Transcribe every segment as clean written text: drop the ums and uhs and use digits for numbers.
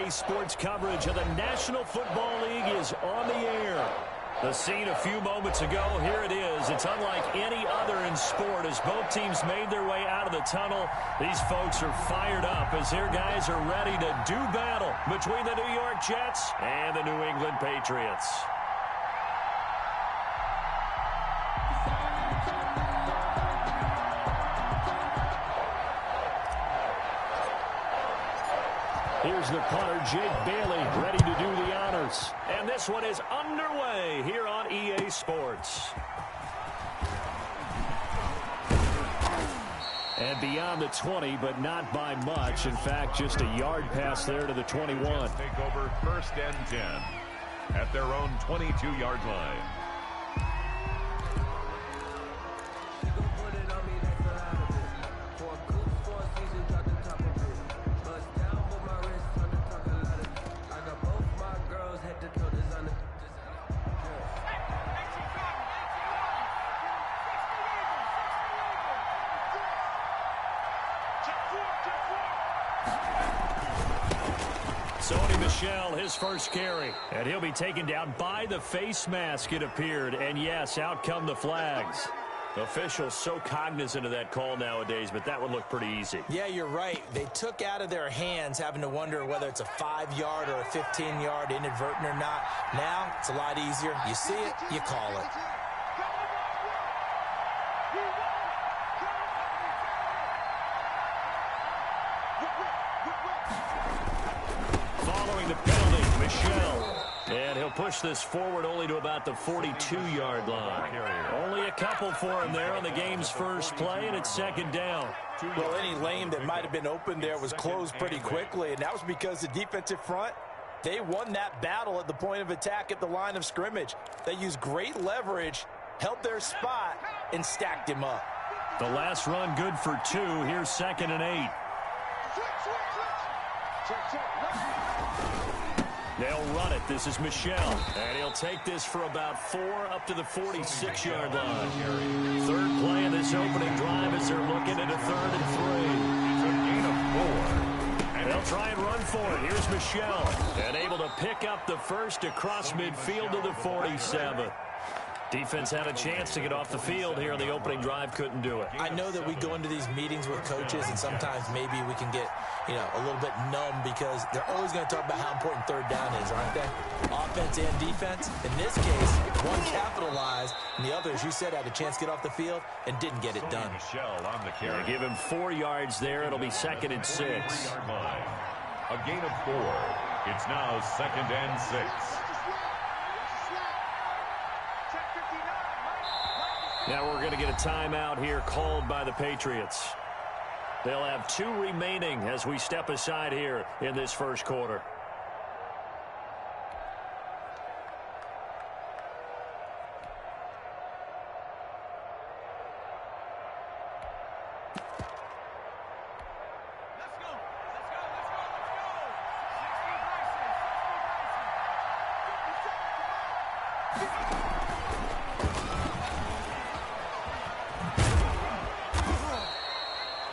EA Sports coverage of the National Football League is on the air. The scene a few moments ago, here it is. It's unlike any other in sport as both teams made their way out of the tunnel. These folks are fired up as their guys are ready to do battle between the New York Jets and the New England Patriots. Here's the punter, Jake Bailey, ready to do the honors. And this one is underway here on EA Sports. And beyond the 20, but not by much. In fact, just a yard pass there to the 21. Take over 1st and 10 at their own 22-yard line. His first carry, and he'll be taken down by the face mask, it appeared. And yes, out come the flags. Officials so cognizant of that call nowadays, but that would look pretty easy. Yeah, you're right. They took out of their hands having to wonder whether it's a 5-yard or a 15-yard inadvertent or not. Now it's a lot easier. You see it, you call it. Following the penalty, Michel. And he'll push this forward only to about the 42-yard line. Only a couple for him there on the game's first play, and it's 2nd down. Well, any lane that might have been open there was closed pretty quickly, and that was because the defensive front, they won that battle at the point of attack at the line of scrimmage. They used great leverage, held their spot, and stacked him up. The last run good for 2. Here's 2nd and 8. They'll run it. This is Michel. And he'll take this for about 4 up to the 46-yard line. 3rd play of this opening drive as they're looking at a 3rd and 3. It's a gain of 4. They'll try and run for it. Here's Michel. And able to pick up the first across midfield to the 47. Defense had a chance to get off the field here in the opening drive, couldn't do it. I know that we go into these meetings with coaches, and sometimes maybe we can get, a little bit numb because they're always going to talk about how important 3rd down is, aren't they? Offense and defense. In this case, one capitalized, and the other, as you said, had a chance to get off the field and didn't get it done. On the carry. They give him 4 yards there. It'll be 2nd and 6. A gain of 4. It's now 2nd and 6. Now we're going to get a timeout here called by the Patriots. They'll have 2 remaining as we step aside here in this first quarter.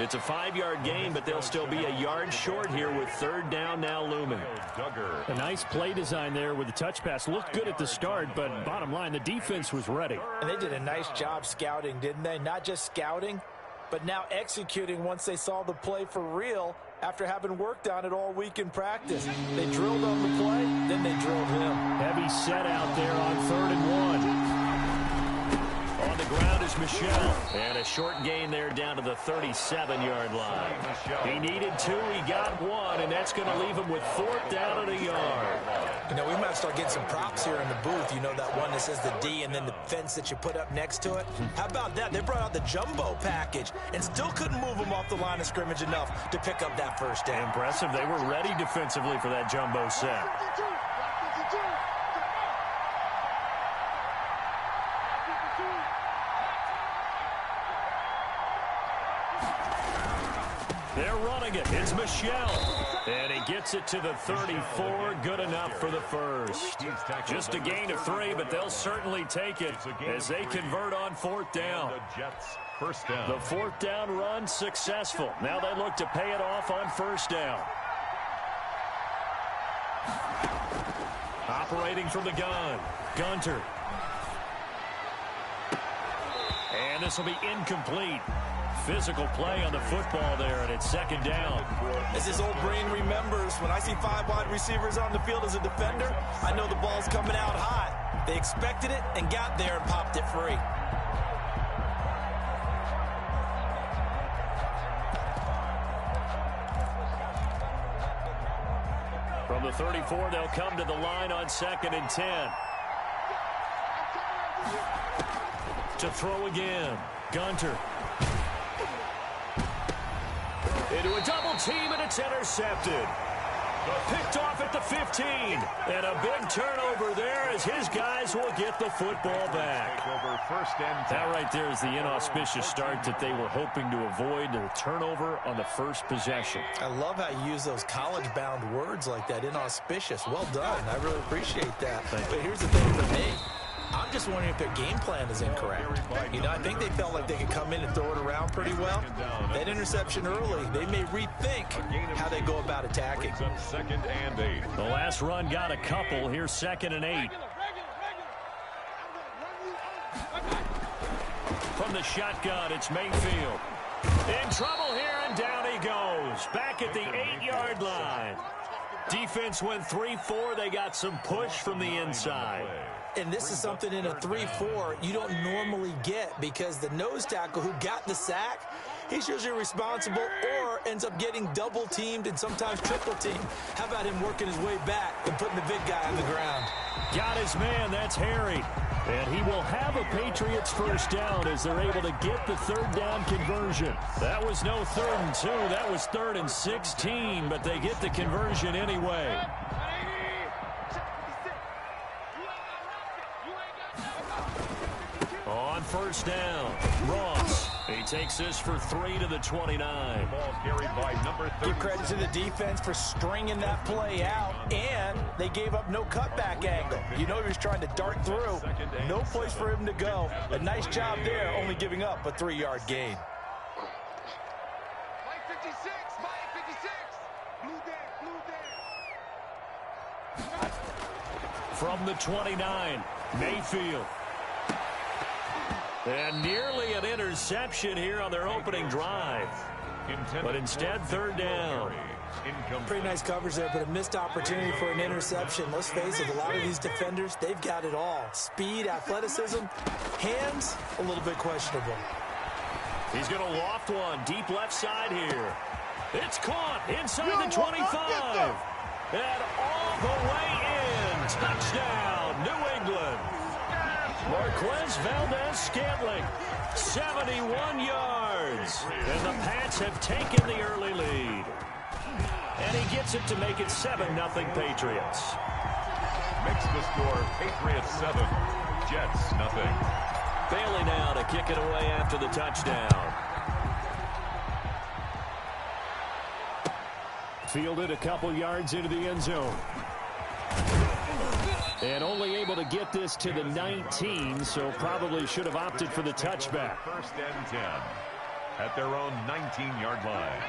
It's a 5-yard gain, but they'll still be a yard short here with 3rd down now looming. A nice play design there with the touch pass. Looked good at the start, but bottom line, the defense was ready. And they did a nice job scouting, didn't they? Not just scouting, but now executing once they saw the play for real after having worked on it all week in practice. They drilled on the play, then they drilled him. Heavy set out there on 3rd and 1. On the ground is Michel. And a short gain there down to the 37-yard line. He needed 2, he got 1, and that's going to leave him with 4th down and a yard. We might start getting some props here in the booth. That one that says the D and then the fence that you put up next to it. How about that? They brought out the jumbo package and still couldn't move them off the line of scrimmage enough to pick up that 1st down. Impressive. They were ready defensively for that jumbo set. They're running it. It's Michel. And he gets it to the 34. Good enough for the first. Just a gain of 3, but they'll certainly take it as they convert on 4th down. The 4th down run successful. Now they look to pay it off on 1st down. Operating from the gun, Gunter. And this will be incomplete. Physical play on the football there, and it's second down. As his old brain remembers, when I see 5 wide receivers on the field as a defender, I know the ball's coming out hot. They expected it and got there and popped it free. From the 34, they'll come to the line on 2nd and 10. To throw again, Gunter. Into a double team, and it's intercepted. Picked off at the 15. And a big turnover there as his guys will get the football back. That right there is the inauspicious start that they were hoping to avoid, the turnover on the first possession. I love how you use those college-bound words like that, inauspicious. Well done. I really appreciate that. But here's the thing for me. I'm just wondering if their game plan is incorrect. You know, I think they felt like they could come in and throw it around pretty well. That interception early, they may rethink how they go about attacking. 2nd and 8. The last run got a couple. Here's 2nd and 8. From the shotgun, it's Mayfield. In trouble here, and down he goes. Back at the 8-yard line. Defense went 3-4. They got some push from the inside. And this is something in a 3-4 you don't normally get, because the nose tackle who got the sack, he's usually responsible or ends up getting double-teamed and sometimes triple-teamed. How about him working his way back and putting the big guy on the ground? Got his man. That's Harry. And he will have a Patriots first down as they're able to get the 3rd down conversion. That was no 3rd and 2. That was 3rd and 16, but they get the conversion anyway. On first down, Ross. He takes this for 3 to the 29. Ball carried by number 30. Give credit to the defense for stringing that play out, and they gave up no cutback angle. You know he was trying to dart through. No place for him to go. A nice job there, only giving up a 3-yard gain. From the 29, Mayfield. And nearly an interception here on their opening drive. But instead, 3rd down. Pretty nice coverage there, but a missed opportunity for an interception. Let's face it, a lot of these defenders, they've got it all. Speed, athleticism, hands, a little bit questionable. He's going to loft one deep left side here. It's caught inside the 25. And all the way in. Touchdown, New England. Marquez Valdez-Scantling, 71 yards. And the Pats have taken the early lead. And he gets it to make it 7-0 Patriots. Makes the score Patriots 7, Jets 0. Bailey now to kick it away after the touchdown. Fielded a couple yards into the end zone. And only able to get this to the 19, so probably should have opted for the touchback. 1st and 10 at their own 19-yard line.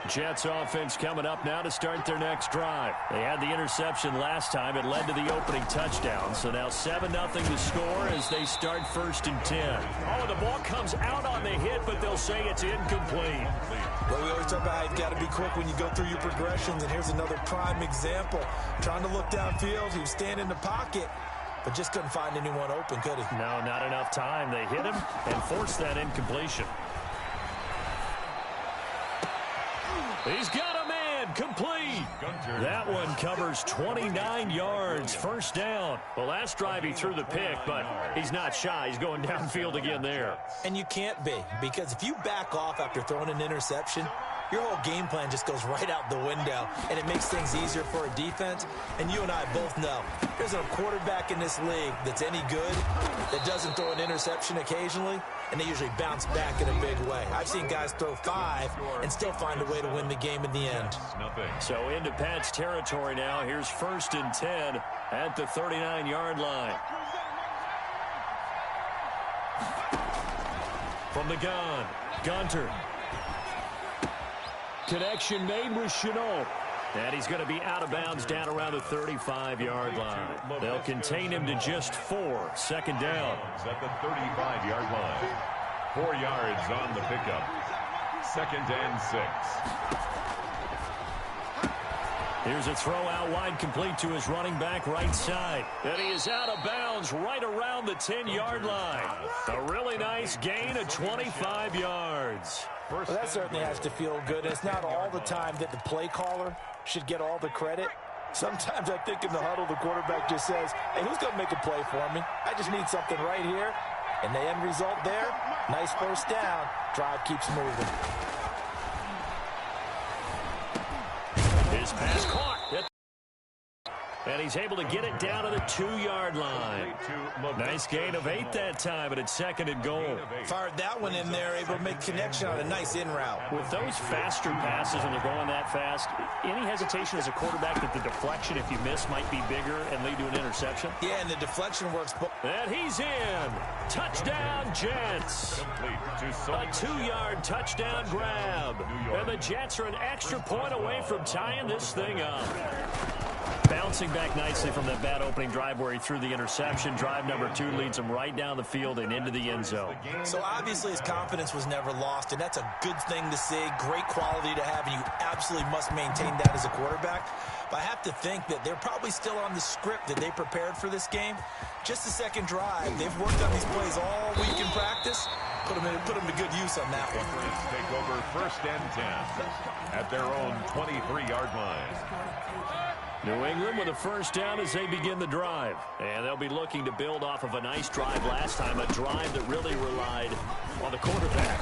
Jets offense coming up now to start their next drive. They had the interception last time. It led to the opening touchdown. So now 7-0 to score as they start 1st and 10. Oh, the ball comes out on the hit, but they'll say it's incomplete. Well, we always talk about how you've got to be quick when you go through your progressions, and here's another prime example. Trying to look downfield, he was standing in the pocket, but just couldn't find anyone open, could he? No, not enough time. They hit him and forced that incompletion. He's got a man, complete. That one covers 29 yards, 1st down. Well, last drive he threw the pick, but he's not shy. He's going downfield again there. And you can't be, because if you back off after throwing an interception, your whole game plan just goes right out the window, and it makes things easier for a defense. And you and I both know there's a quarterback in this league that's any good that doesn't throw an interception occasionally, and they usually bounce back in a big way. I've seen guys throw 5 and still find a way to win the game in the end. So into Pats territory now. Here's 1st and 10 at the 39-yard line. From the gun, Gunter. Connection made with Chenault. And he's going to be out of bounds down around the 35-yard line. They'll contain him to just 4. Second down. At the 35-yard line. 4 yards on the pickup. 2nd and 6. Here's a throw out wide, complete to his running back right side. And he is out of bounds right around the 10-yard line. A really nice gain of 25 yards. Well, that certainly has to feel good. It's not all the time that the play caller should get all the credit. Sometimes I think in the huddle, the quarterback just says, hey, who's going to make a play for me? I just need something right here. And the end result there, nice first down. Drive keeps moving. His pass caught. And he's able to get it down to the 2-yard line. Nice gain of 8 that time, and it's 2nd and goal. Fired that one in there, able to make connection on a nice in route. With those faster passes when they're going that fast, any hesitation as a quarterback that the deflection, if you miss, might be bigger and lead to an interception? Yeah, and the deflection works. And he's in. Touchdown, Jets. A 2-yard touchdown grab. And the Jets are an extra point away from tying this thing up. Bouncing back nicely from that bad opening drive where he threw the interception. Drive number 2 leads him right down the field and into the end zone. So obviously his confidence was never lost, and that's a good thing to see. Great quality to have, and you absolutely must maintain that as a quarterback. But I have to think that they're probably still on the script that they prepared for this game. Just the second drive. They've worked on these plays all week in practice. Put them to good use on that one. Take over 1st and 10 at their own 23-yard line. New England with a first down as they begin the drive. And they'll be looking to build off of a nice drive last time, a drive that really relied on the quarterback.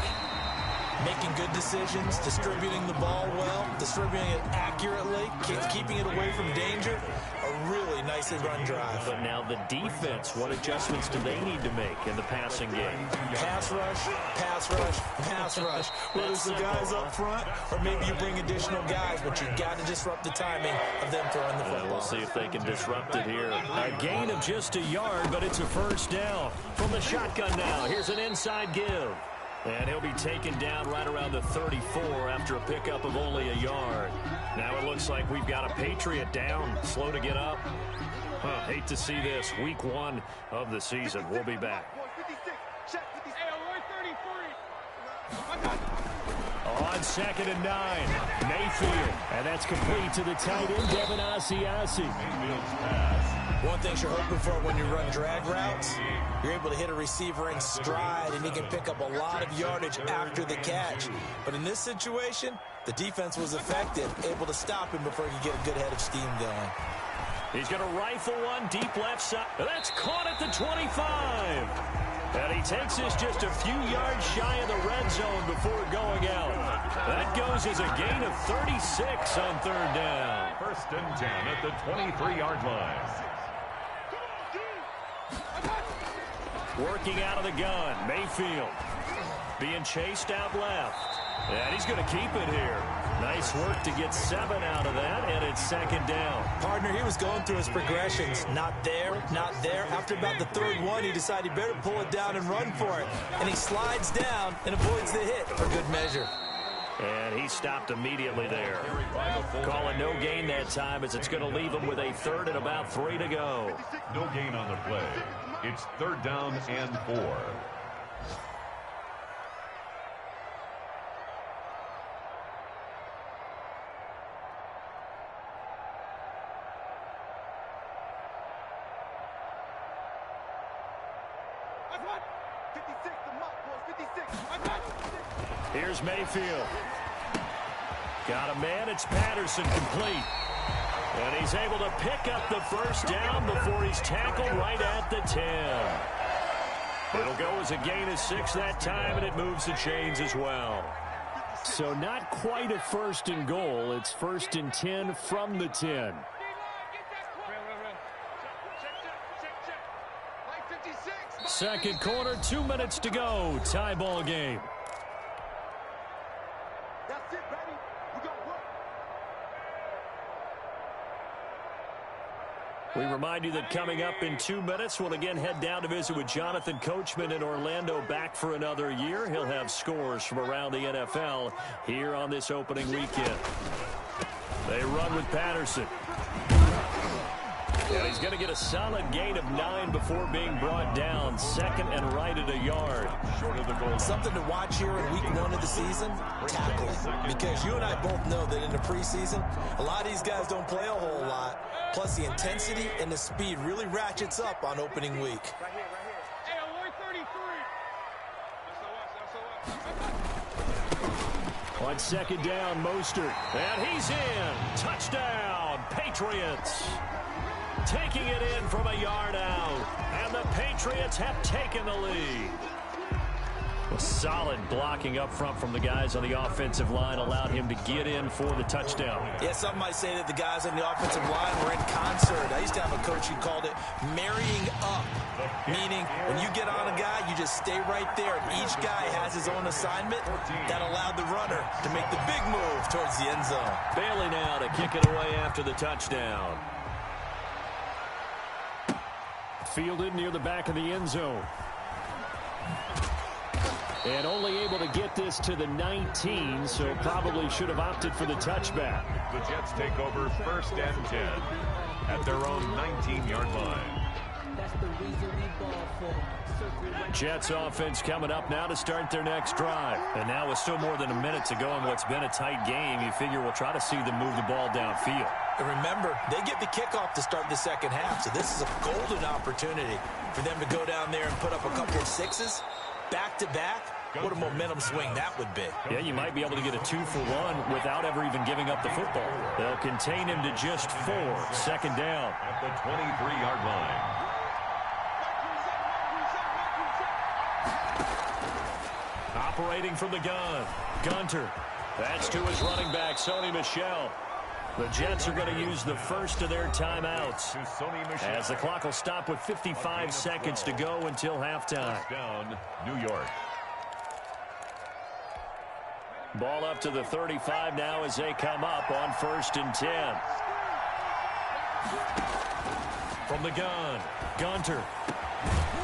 Making good decisions, distributing the ball well, distributing it accurately, keeping it away from danger. A really nicely run drive. But now the defense, what adjustments do they need to make in the passing game? Pass rush, pass rush, pass rush. Whether it's the guys up front or maybe you bring additional guys, but you've got to disrupt the timing of them throwing the football. We'll see if they can disrupt it here. A gain of just a yard, but it's a first down. From the shotgun now, here's an inside give. And he'll be taken down right around the 34 after a pickup of only a yard. Now it looks like we've got a Patriot down, slow to get up. Hate to see this. Week 1 of the season. We'll be back. On 2nd and 9, Mayfield. And that's complete to the tight end, Devin Asiasi. One thing you're hoping for when you run drag routes, you're able to hit a receiver in stride, and he can pick up a lot of yardage after the catch. But in this situation, the defense was effective, able to stop him before he could get a good head of steam going. He's going to rifle one deep left side. That's caught at the 25. And he takes this just a few yards shy of the red zone before going out. That goes as a gain of 36 on 3rd down. 1st and 10 at the 23-yard line. Working out of the gun, Mayfield being chased out left. And he's going to keep it here. Nice work to get 7 out of that, and it's 2nd down. Partner, he was going through his progressions. Not there, not there. After about the 3rd one, he decided he better pull it down and run for it. And he slides down and avoids the hit for good measure. And he stopped immediately there. Calling no gain that time as it's going to leave him with a 3rd and about 3 to go. No gain on the play. It's 3rd down and 4. Here's Mayfield. Got a man. It's Patterson, complete. And he's able to pick up the first down before he's tackled right at the 10. It'll go as a gain of 6 that time, and it moves the chains as well. So not quite a 1st and goal. It's 1st and 10 from the 10. Second quarter, 2 minutes to go. Tie ball game. That's it, baby. We got work. We remind you that coming up in 2 minutes, we'll again head down to visit with Jonathan Coachman in Orlando, back for another year. He'll have scores from around the NFL here on this opening weekend. They run with Patterson. And he's going to get a solid gain of 9 before being brought down. Second and right at a yard. Short of the goal. Something to watch here in week 1 of the season, tackling. Because you and I both know that in the preseason, a lot of these guys don't play a whole lot. Plus, the intensity and the speed really ratchets up on opening week. Right here. Hey, alert 33. On second down, Mostert. And he's in. Touchdown, Patriots. Taking it in from a yard out. And the Patriots have taken the lead. A solid blocking up front from the guys on the offensive line allowed him to get in for the touchdown. Yeah, some might say that the guys on the offensive line were in concert. I used to have a coach who called it marrying up, meaning when you get on a guy, you just stay right there. Each guy has his own assignment. That allowed the runner to make the big move towards the end zone. Bailey now to kick it away after the touchdown. Fielded near the back of the end zone. And only able to get this to the 19, so probably should have opted for the touchback. The Jets take over 1st and 10 at their own 19-yard line. That's the reason we ball for. Jets offense coming up now to start their next drive. And now with still more than a minute to go in what's been a tight game, you figure we'll try to see them move the ball downfield. And remember, they get the kickoff to start the second half, so this is a golden opportunity for them to go down there and put up a couple of sixes. Back-to-back, what a momentum swing that would be. Yeah, you might be able to get a 2-for-1 without ever even giving up the football. They'll contain him to just 4. Second down. At the 23-yard line. Operating from the gun. Gunter. That's to his running back, Sony Michel. The Jets are going to use the first of their timeouts as the clock will stop with 55 seconds to go until halftime. Down, New York. Ball up to the 35 now as they come up on 1st and 10. From the gun, Gunter.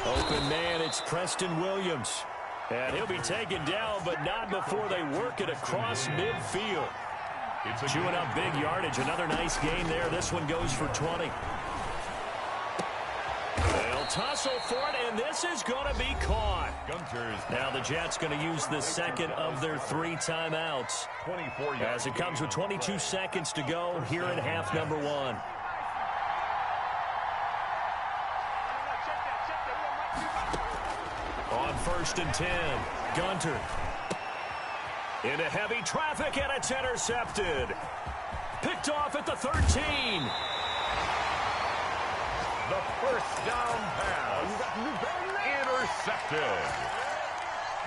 Open man, it's Preston Williams. And he'll be taken down, but not before they work it across midfield. Chewing up big yardage. Another nice gain there. This one goes for 20. They'll tussle for it, and this is going to be caught. Now the Jets going to use the second of their 3 timeouts. 24 as it comes with 22 seconds to go here in half number 1. On 1st and 10, Gunter. Into heavy traffic, and it's intercepted. Picked off at the 13. The first down pass. Intercepted.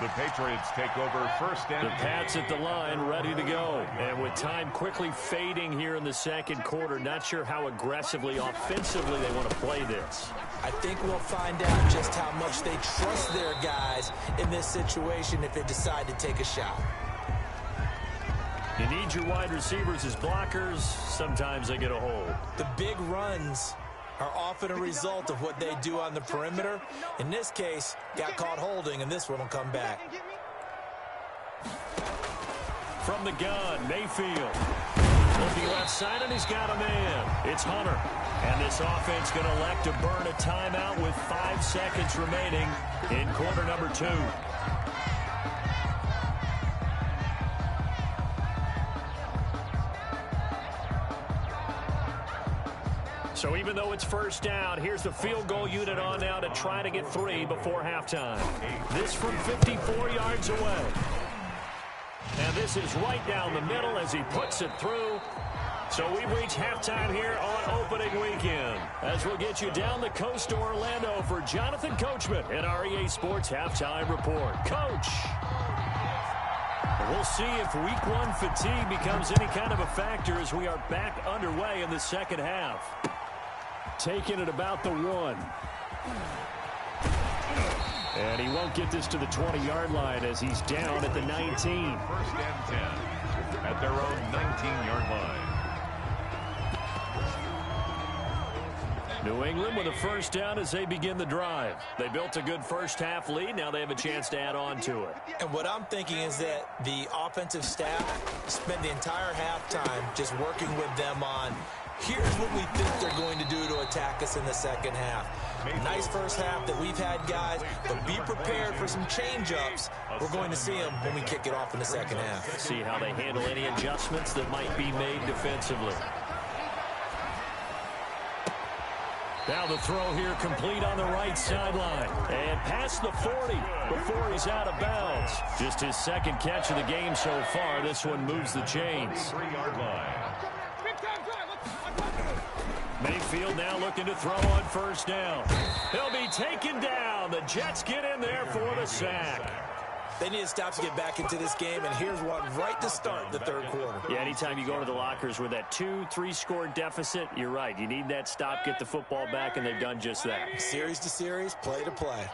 The Patriots take over 1st and 10. The Pats at the line, ready to go. And with time quickly fading here in the second quarter, not sure how aggressively, offensively they want to play this. I think we'll find out just how much they trust their guys in this situation if they decide to take a shot. You need your wide receivers as blockers. Sometimes they get a hold. The big runs are often a result of what they do on the perimeter. In this case, got caught holding, and this one will come back. From the gun, Mayfield. Looking left side, and he's got a man. It's Hunter. And this offense going to elect to burn a timeout with 5 seconds remaining in quarter number 2. So even though it's first down, here's the field goal unit on now to try to get 3 before halftime. This from 54 yards away. And this is right down the middle as he puts it through. So we've reached halftime here on opening weekend. As we'll get you down the coast to Orlando for Jonathan Coachman in our EA Sports Halftime Report. Coach! We'll see if week 1 fatigue becomes any kind of a factor as we are back underway in the second half. Taking it about the 1. And he won't get this to the 20-yard line as he's down at the 19. 1st and 10 at their own 19-yard line. New England with a first down as they begin the drive. They built a good first-half lead. Now they have a chance to add on to it. And what I'm thinking is that the offensive staff spend the entire halftime just working with them on, here's what we think they're going to do to attack us in the second half. Nice first half that we've had, guys, but be prepared for some change-ups. We're going to see them when we kick it off in the second half. See how they handle any adjustments that might be made defensively. Now the throw here complete on the right sideline. And past the 40 before he's out of bounds. Just his second catch of the game so far. This one moves the chains. 3-yard line. Mayfield now looking to throw on first down. He'll be taken down. The Jets get in there for the sack. They need to stop to get back into this game, and here's one right to start the third quarter. Yeah, anytime you go to the lockers with that 2-3 score deficit, you're right. You need that stop, get the football back, and they've done just that. Series to series, play to play.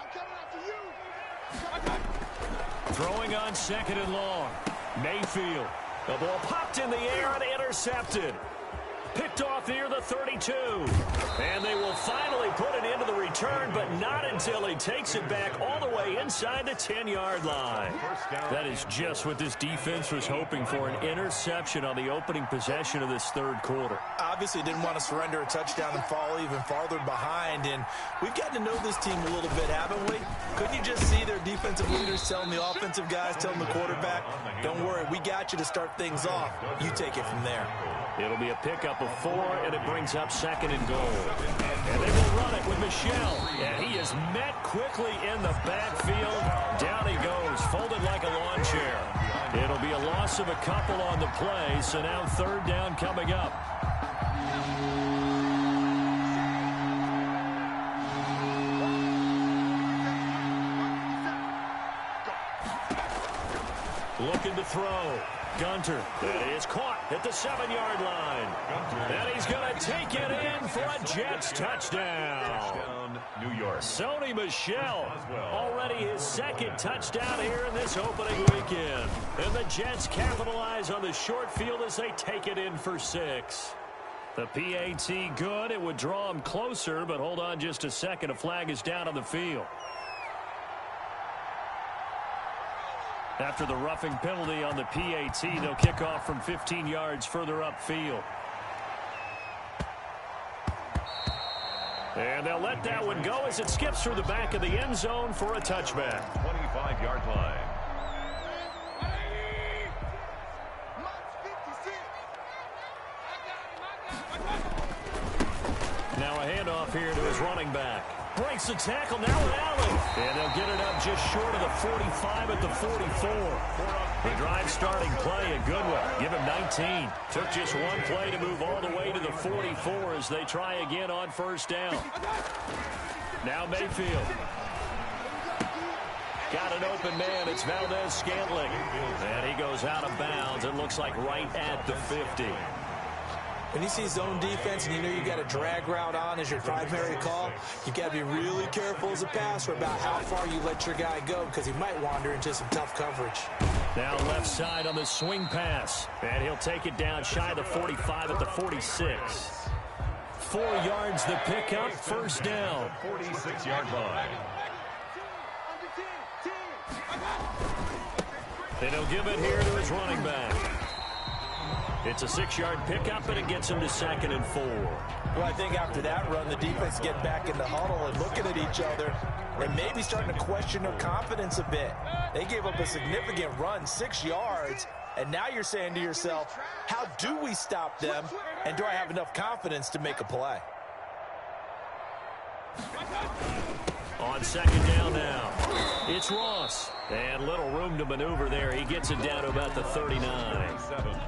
Throwing on second and long. Mayfield. The ball popped in the air and intercepted. Picked off near the 32. And they will finally put it into the return, but not until he takes it back all the way inside the 10-yard line. That is just what this defense was hoping for, an interception on the opening possession of this third quarter. Obviously didn't want to surrender a touchdown and fall even farther behind, and we've gotten to know this team a little bit, haven't we? Couldn't you just see their defensive leaders telling the offensive guys, telling the quarterback, don't worry, we got you to start things off. You take it from there. It'll be a pickup of 4, and it brings up second and goal. And they will run it with Michel. And he is met quickly in the backfield. Down he goes, folded like a lawn chair. It'll be a loss of a couple on the play, so now third down coming up. Looking to throw. Gunter. That is caught at the 7-yard line. And he's going to take it in for a Jets touchdown. New York. Sony Michel, already his second touchdown here in this opening weekend. And the Jets capitalize on the short field as they take it in for 6. The PAT good. It would draw him closer, but hold on just a second. A flag is down on the field. After the roughing penalty on the PAT, they'll kick off from 15 yards further upfield. And they'll let that one go as it skips through the back of the end zone for a touchback. 25-yard line. Now a handoff here to his running back. Breaks the tackle, now with Allen. And they'll get it up just short of the 45 at the 44. The drive starting play, a good one. Give him 19. Took just one play to move all the way to the 44 as they try again on first down. Now Mayfield. Got an open man. It's Valdez-Scantling. And he goes out of bounds. It looks like right at the 50. When you see zone defense and you know you got a drag route on as your primary call, you got to be really careful as a passer about how far you let your guy go because he might wander into some tough coverage. Now left side on the swing pass. And he'll take it down shy of the 45 at the 46. 4 yards the pickup, first down. 46-yard line. And he'll give it here to his running back. It's a 6-yard pickup, and it gets him to 2nd and 4. Well, I think after that run, the defense getting back in the huddle and looking at each other and maybe starting to question their confidence a bit. They gave up a significant run, 6 yards, and now you're saying to yourself, how do we stop them, and do I have enough confidence to make a play? On second down now, it's Ross. And little room to maneuver there. He gets it down to about the 39.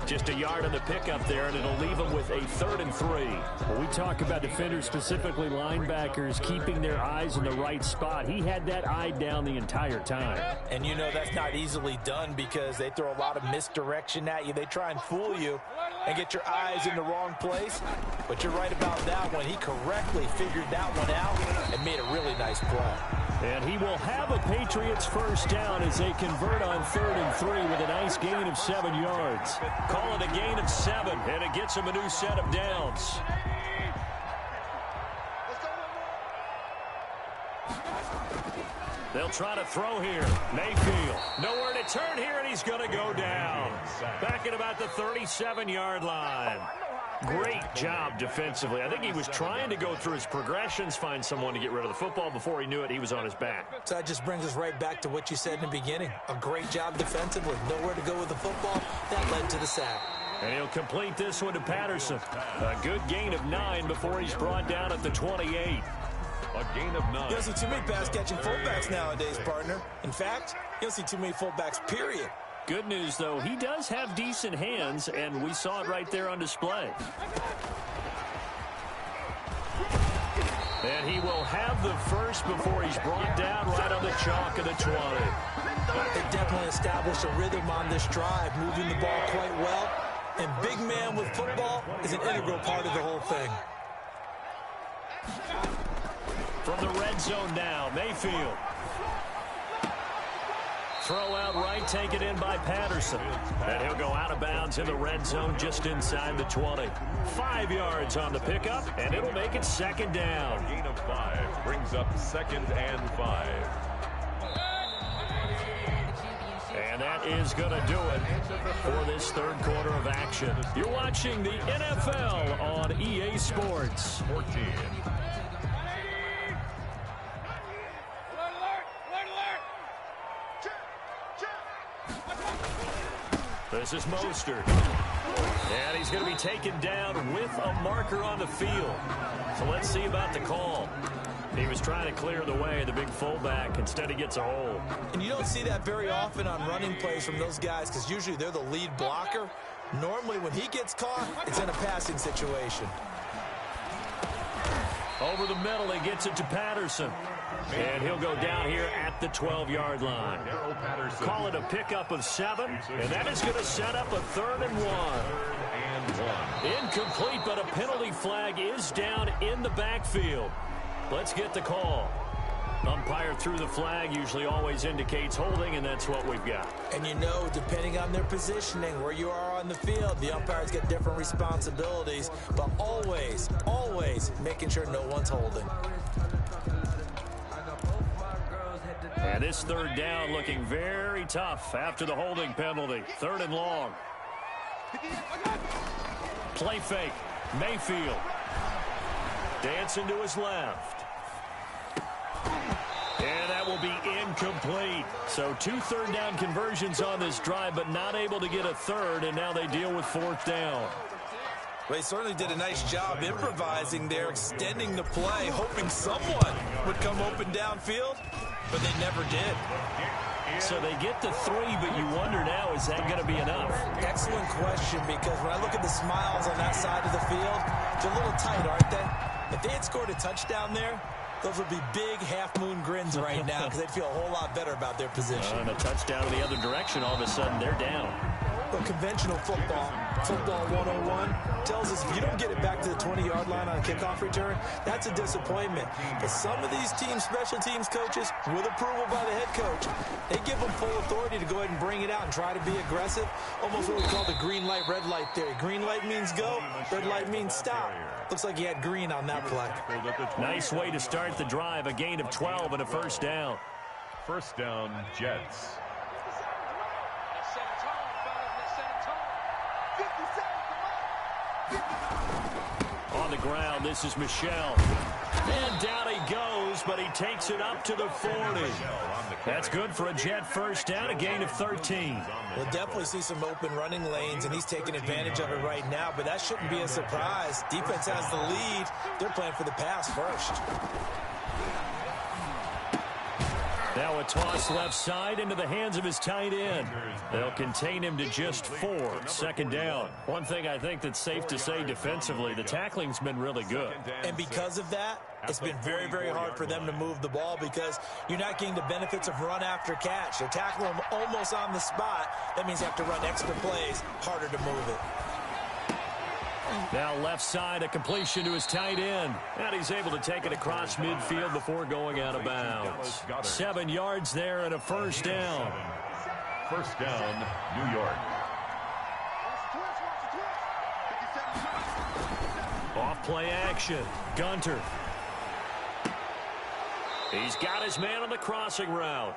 Just a yard on the pickup there, and it'll leave him with a 3rd and 3. Well, we talk about defenders, specifically linebackers, keeping their eyes in the right spot. He had that eye down the entire time. And you know that's not easily done because they throw a lot of misdirection at you. They try and fool you and get your eyes in the wrong place. But you're right about that one. He correctly figured that one out and made a really nice play. And he will have a Patriots first down as they convert on 3rd and 3 with a nice gain of 7 yards. Call it a gain of 7, and it gets him a new set of downs. They'll try to throw here. Mayfield, nowhere to turn here, and he's going to go down. Back at about the 37-yard line. Great job defensively. I think he was trying to go through his progressions, find someone to get rid of the football. Before he knew it, he was on his back. So that just brings us right back to what you said in the beginning. A great job defensively. Nowhere to go with the football. That led to the sack. And he'll complete this one to Patterson. A good gain of 9 before he's brought down at the 28. A gain of 9. You don't see too many pass-catching fullbacks nowadays, partner. In fact, you don't see too many fullbacks, period. Good news, though, he does have decent hands, and we saw it right there on display. And he will have the first before he's brought down right on the chalk of the 20. They definitely established a rhythm on this drive, moving the ball quite well. And big man with football is an integral part of the whole thing. From the red zone now, Mayfield. Throw out right, taken in by Patterson. And he'll go out of bounds in the red zone just inside the 20. 5 yards on the pickup, and it'll make it second down. A gain of 5 brings up 2nd and 5. And that is going to do it for this third quarter of action. You're watching the NFL on EA Sports. 14. This is Mostert. And he's going to be taken down with a marker on the field. So let's see about the call. He was trying to clear the way, the big fullback. Instead, he gets a hold. And you don't see that very often on running plays from those guys because usually they're the lead blocker. Normally, when he gets caught, it's in a passing situation. Over the middle, he gets it to Patterson. And he'll go down here at the 12-yard line. Call it a pickup of 7, and that is going to set up a 3rd and 1. Incomplete, but a penalty flag is down in the backfield. Let's get the call. Umpire threw the flag, usually always indicates holding, and that's what we've got. And you know, depending on their positioning, where you are on the field, the umpires get different responsibilities, but always, always making sure no one's holding. And this third down looking very tough after the holding penalty. 3rd and long. Play fake. Mayfield. Dancing to his left. And that will be incomplete. So 2 third down conversions on this drive, but not able to get a third, and now they deal with 4th down. Well, he certainly did a nice job improvising there, extending the play, hoping someone would come open downfield, but they never did. So they get to 3, but you wonder now, is that going to be enough? Excellent question, because when I look at the smiles on that side of the field, they're a little tight, aren't they? If they had scored a touchdown there, those would be big half-moon grins right now because they'd feel a whole lot better about their position. And a touchdown in the other direction, all of a sudden they're down. But conventional football 101, tells us if you don't get it back to the 20-yard line on a kickoff return, that's a disappointment. But some of these team special teams coaches, with approval by the head coach, they give them full authority to go ahead and bring it out and try to be aggressive. Almost what we call the green light, red light theory. Green light means go, red light means stop. Looks like he had green on that play. Nice way to start the drive. A gain of 12 and a 1st down. 1st down, Jets. On the ground, this is Michel. And down he goes, but he takes it up to the 40. That's good for a Jet 1st down, a gain of 13. We'll definitely see some open running lanes, and he's taking advantage of it right now, but that shouldn't be a surprise. Defense has the lead. They're playing for the pass first. Now a toss left side into the hands of his tight end. They'll contain him to just 4. 2nd down. One thing I think that's safe to say defensively, the tackling's been really good. And because of that, it's been very, very hard for them to move the ball because you're not getting the benefits of run after catch. They're tackling him almost on the spot. That means you have to run extra plays, harder to move it. Now left side, a completion to his tight end. And he's able to take it across midfield before going out of bounds. 7 yards there and a 1st down. 1st down, New York. Off play action. Gunter. He's got his man on the crossing route.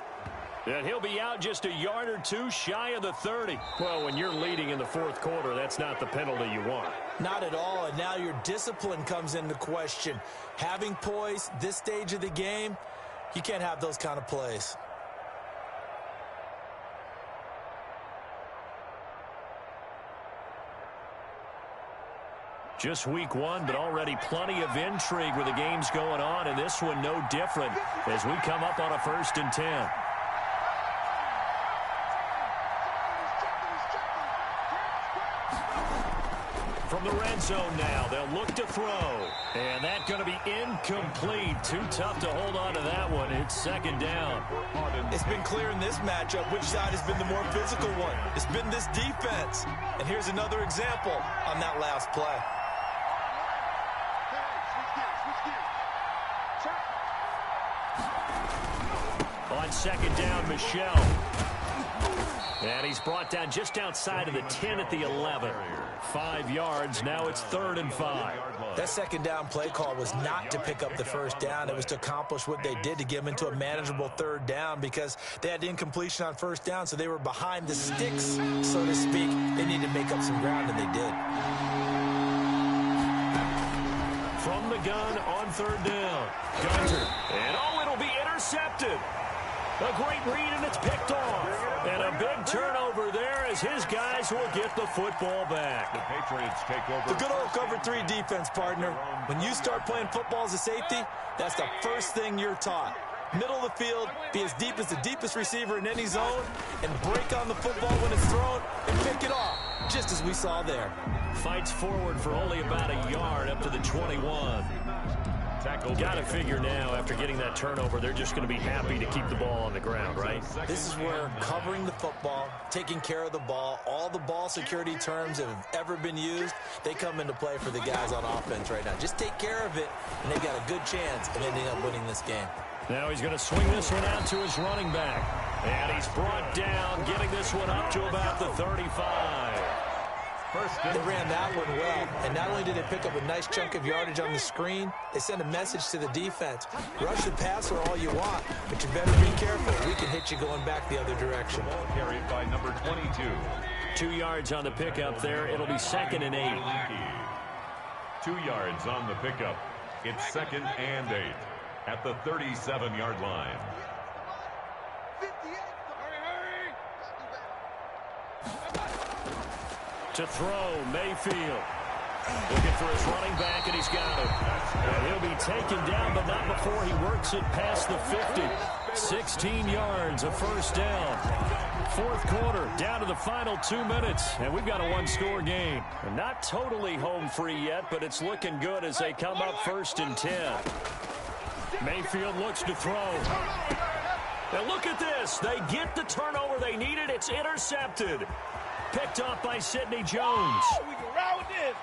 And he'll be out just a yard or two shy of the 30. Well, when you're leading in the fourth quarter, that's not the penalty you want. Not at all, and now your discipline comes into question. Having poise this stage of the game, you can't have those kind of plays. Just week one, but already plenty of intrigue with the games going on, and this one no different as we come up on a 1st and 10. From the red zone now, they'll look to throw. And that's going to be incomplete. Too tough to hold on to that one. It's 2nd down. It's been clear in this matchup which side has been the more physical one. It's been this defense. And here's another example on that last play. On 2nd down, Michelle. And he's brought down just outside of the 10 at the 11. 5 yards. Now it's 3rd and 5. That 2nd down play call was not to pick up the 1st down. It was to accomplish what they did to get them into a manageable 3rd down because they had incompletion on 1st down, so they were behind the sticks, so to speak. They needed to make up some ground, and they did. From the gun on 3rd down. Gunter. And it'll be intercepted. A great read, and it's picked off. And a big turnover there as his guys will get the football back. The Patriots take over. The good old cover 3 defense, partner. When you start playing football as a safety, that's the first thing you're taught. Middle of the field, be as deep as the deepest receiver in any zone, and break on the football when it's thrown and pick it off, just as we saw there. Fights forward for only about a yard up to the 21. Got to figure now, after getting that turnover, they're just going to be happy to keep the ball on the ground, right? This is where covering the football, taking care of the ball, all the ball security terms that have ever been used, they come into play for the guys on offense right now. Just take care of it, and they've got a good chance of ending up winning this game. Now he's going to swing this one out to his running back. And he's brought down, getting this one up to about the 35. They ran that one well, and not only did they pick up a nice chunk of yardage on the screen, they sent a message to the defense. Rush the passer all you want, but you better be careful. We can hit you going back the other direction. Ball carried by number 22. 2 yards on the pickup there. It'll be 2nd and 8. 2 yards on the pickup. It's 2nd and 8 at the 37-yard line. To throw, Mayfield. Looking for his running back, and he's got him. And he'll be taken down, but not before he works it past the 50. 16 yards, a 1st down. 4th quarter, down to the final 2 minutes, and we've got a 1-score game. And not totally home free yet, but it's looking good as they come up 1st and 10. Mayfield looks to throw. And look at this. They get the turnover they needed. It's intercepted. Picked off by Sidney Jones.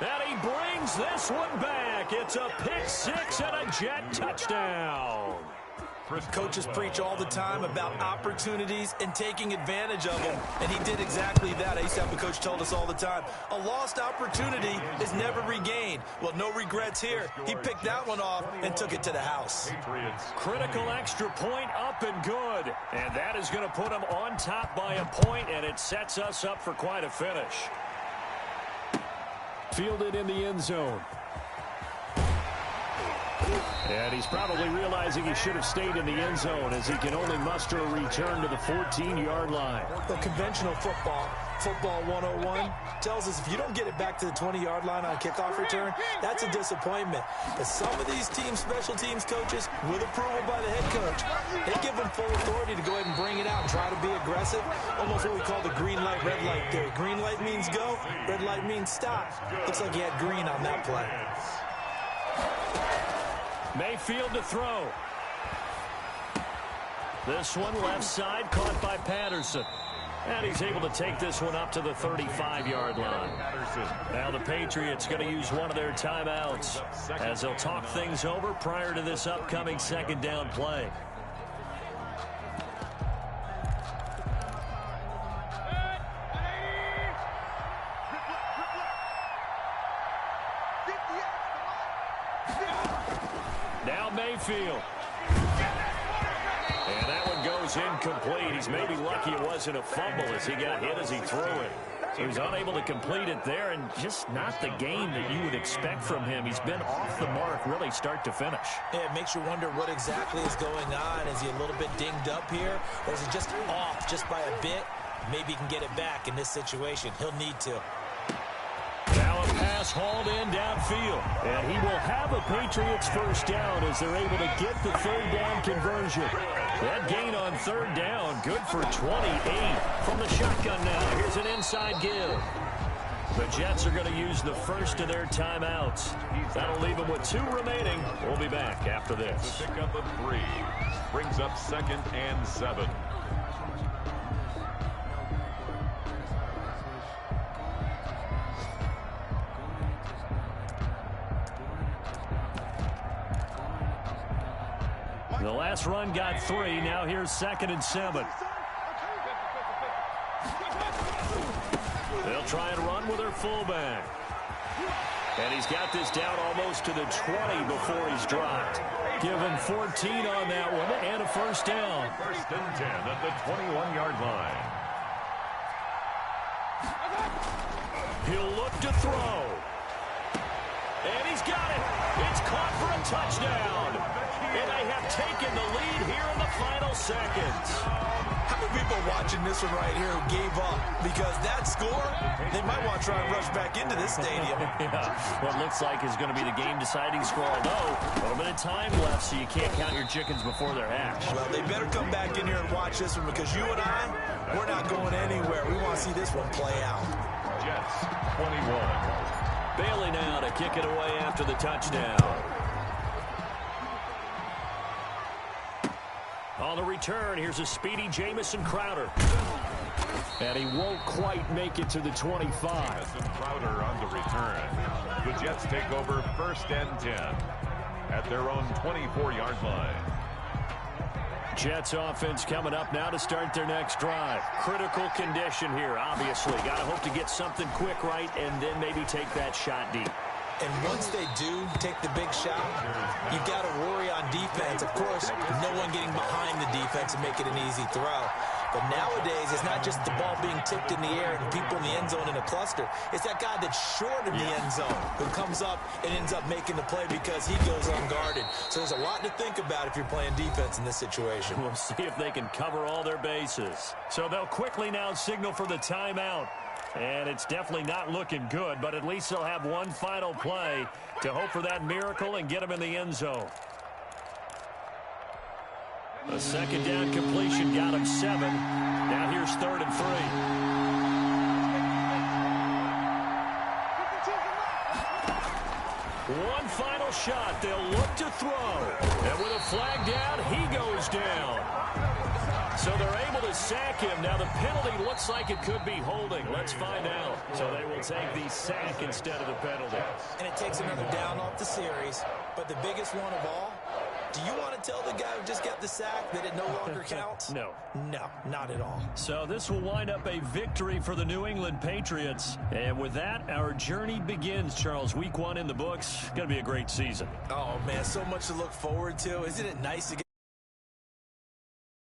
And he brings this one back. It's a pick 6 and a jet touchdown. Coaches preach all the time about opportunities and taking advantage of them, and he did exactly that. I used to have a coach told us all the time, a lost opportunity is never regained. Well, no regrets here. He picked that one off and took it to the house. Critical extra point up and good. And that is going to put him on top by a point, and it sets us up for quite a finish. Fielded in the end zone. And he's probably realizing he should have stayed in the end zone as he can only muster a return to the 14-yard line. The conventional football 101, tells us if you don't get it back to the 20-yard line on kickoff return, that's a disappointment. But some of these special teams coaches, with approval by the head coach, they give them full authority to go ahead and bring it out and try to be aggressive. Almost what we call the green light, red light theory. Green light means go, red light means stop. Looks like he had green on that play. Mayfield to throw. This one left side, caught by Patterson. And he's able to take this one up to the 35-yard line. Now the Patriots going to use one of their timeouts as they'll talk things over prior to this upcoming 2nd down play. Now Mayfield. incomplete. He's maybe lucky it wasn't a fumble as he got hit as he threw it. So he's unable to complete it there, and just not the game that you would expect from him. He's been off the mark really start to finish. Yeah, it makes you wonder what exactly is going on. Is he a little bit dinged up here, or is he just off just by a bit? Maybe he can get it back in this situation. He'll need to. Now a pass hauled in downfield. And he will have a Patriots first down as they're able to get the third down conversion. That gain on third down, good for 28 from the shotgun now. Here's an inside give. The Jets are going to use the first of their timeouts. That'll leave them with 2 remaining. We'll be back after this. The pickup of 3 brings up 2nd and 7. The last run got 3. Now here's 2nd and 7. They'll try and run with their fullback. And he's got this down almost to the 20 before he's dropped. Give him 14 on that one and a first down. 1st and 10 at the 21-yard line. He'll look to throw. And he's got it. It's caught for a touchdown. And they have taken the lead here in the final seconds. How many people watching this one right here who gave up? Because that score, they might want to try and rush back into this stadium. Yeah, what looks like is going to be the game-deciding score. Although, a little bit of time left, so you can't count your chickens before they're hatched. Well, they better come back in here and watch this one because you and I, we're not going anywhere. We want to see this one play out. Jets, 21. Bailey now to kick it away after the touchdown. On the return, here's a speedy Jamison Crowder. And he won't quite make it to the 25. Jamison Crowder on the return. The Jets take over 1st and 10 at their own 24-yard line. Jets offense coming up now to start their next drive. Critical condition here, obviously. Got to hope to get something quick right and then maybe take that shot deep. And once they do take the big shot, you've got to worry on defense. Of course, no one getting behind the defense and make it an easy throw. But nowadays, it's not just the ball being tipped in the air and people in the end zone in a cluster. It's that guy that's short of the end zone who comes up and ends up making the play because he goes unguarded. So there's a lot to think about if you're playing defense in this situation. We'll see if they can cover all their bases. So they'll quickly now signal for the timeout. And it's definitely not looking good, but at least they'll have one final play to hope for that miracle and get them in the end zone. A 2nd down completion got him 7. Now here's 3rd and 3. One final shot. They'll look to throw. And with a flag down, he goes down. So they're able to sack him. Now the penalty looks like it could be holding. Let's find out. So they will take the sack instead of the penalty. And it takes another down off the series. But the biggest one of all, do you want to tell the guy who just got the sack that it no longer counts? No. No, not at all. So this will wind up a victory for the New England Patriots. And with that, our journey begins, Charles. Week 1 in the books. Going to be a great season. Oh, man, so much to look forward to. Isn't it nice to get